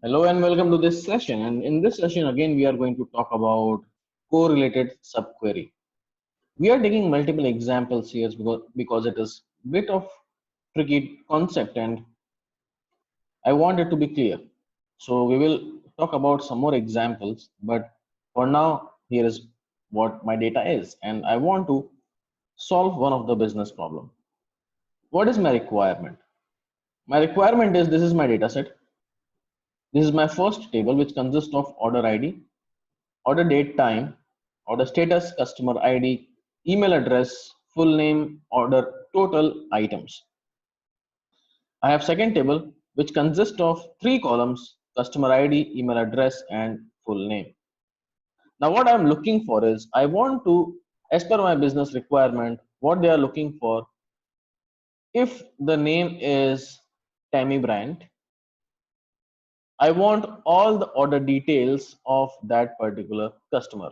Hello and welcome to this session. And in this session, again, we are going to talk about correlated subquery. We are taking multiple examples here because it is a bit of tricky concept and I want it to be clear. So we will talk about some more examples, but for now, here is what my data is. And I want to solve one of the business problem. What is my requirement? My requirement is this is my data set. This is my first table, which consists of order ID, order date time, order status, customer ID, email address, full name, order total items. I have second table which consists of three columns: customer ID, email address, and full name. Now what I'm looking for is I want to, as per my business requirement, what they are looking for. If the name is Tammy Bryant, I want all the order details of that particular customer.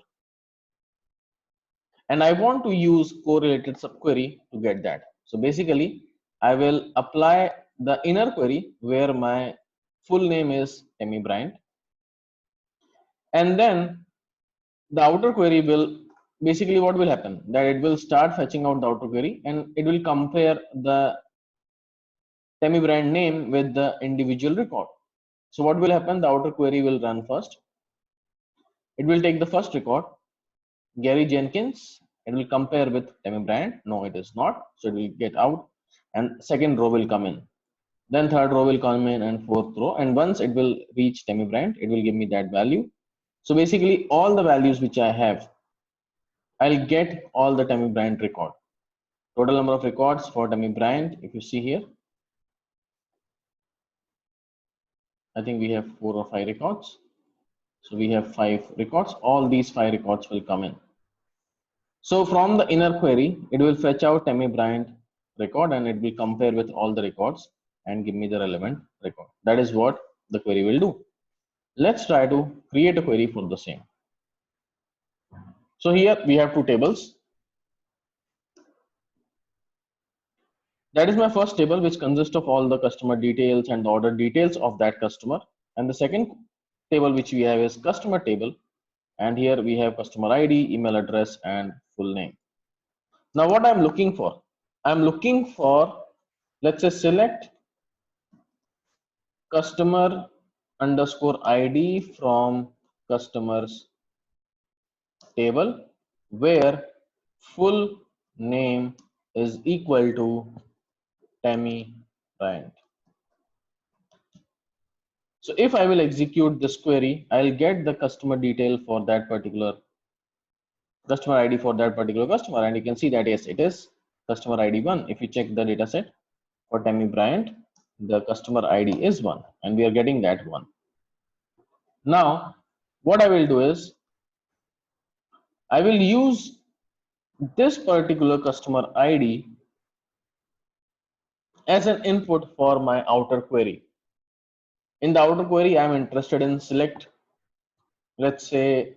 And I want to use correlated subquery to get that. So basically, I will apply the inner query where my full name is Tammy Bryant, and then the outer query will basically what will happen that it will start fetching out the outer query and it will compare the Tammy Bryant name with the individual record. So what will happen? The outer query will run first. It will take the first record, Gary Jenkins. It will compare with Tammy Bryant. No, it is not. So it will get out, and second row will come in. Then third row will come in, and fourth row. And once it will reach Tammy Bryant, it will give me that value. So basically, all the values which I have, I'll get all the Tammy Bryant record. Total number of records for Tammy Bryant. If you see here, I think we have 4 or 5 records. So we have 5 records. All these 5 records will come in. So from the inner query, it will fetch out Tammy Bryant record and it will compare with all the records and give me the relevant record. That is what the query will do. Let's try to create a query for the same. So here we have two tables. That is my first table, which consists of all the customer details and the order details of that customer. And the second table which we have is customer table. And here we have customer ID, email address, and full name. Now what I'm looking for, I'm looking for, let's say, select customer underscore ID from customers table where full name is equal to Tammy Bryant. So if I will execute this query, I'll get the customer detail for that particular customer ID for that particular customer, and you can see that yes, it is customer ID 1. If you check the data set for Tammy Bryant, the customer ID is 1, and we are getting that 1. Now, what I will do is I will use this particular customer ID as an input for my outer query. In the outer query, I'm interested in select, let's say,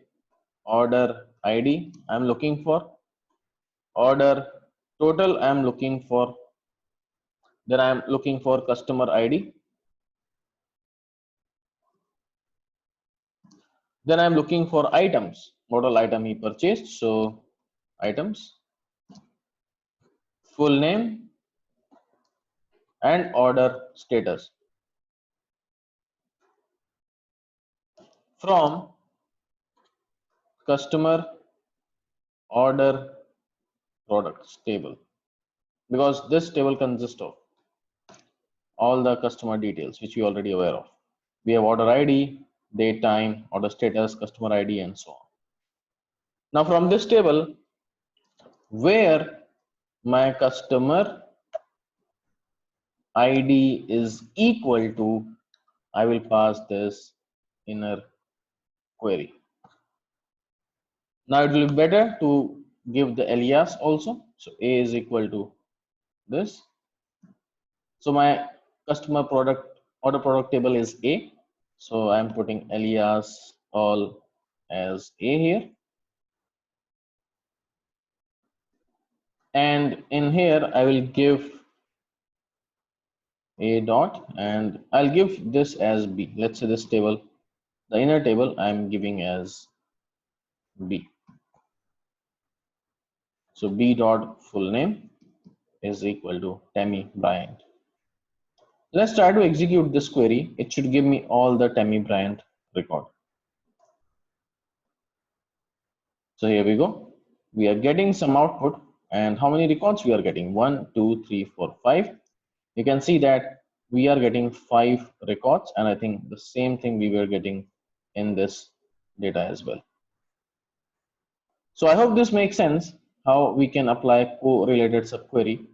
order ID. I'm looking for order total. I'm looking for, then I'm looking for customer ID. Then I'm looking for items, total item he purchased. So items, full name, and order status from customer order products table, because this table consists of all the customer details which we already aware of. We have order ID, date, time, order status, customer ID, and so on. Now from this table, where my customer ID is equal to, I will pass this inner query. Now it will be better to give the alias also. So A is equal to this. So my customer product order product table is A. So I'm putting alias all as A here. And in here, I will give A dot, and I'll give this as B. Let's say this table, the inner table, I'm giving as B. So B dot full name is equal to Tammy Bryant. Let's try to execute this query. It should give me all the Tammy Bryant record. So here we go. We are getting some output, and how many records we are getting? 1, 2, 3, 4, 5. You can see that we are getting 5 records, and I think the same thing we were getting in this data as well. So I hope this makes sense how we can apply correlated subquery.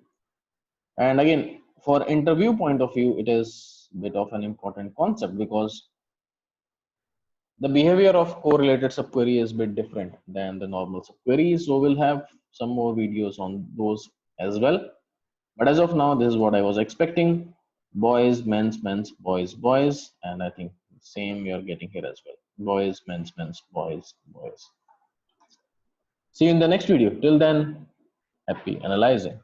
And again, for interview point of view, it is a bit of an important concept because the behavior of correlated subquery is a bit different than the normal subquery. So we'll have some more videos on those as well. But as of now, this is what I was expecting. Boys, men's, men's, boys, boys. And I think same we are getting here as well. Boys, men's, men's, boys, boys. See you in the next video. Till then, happy analyzing.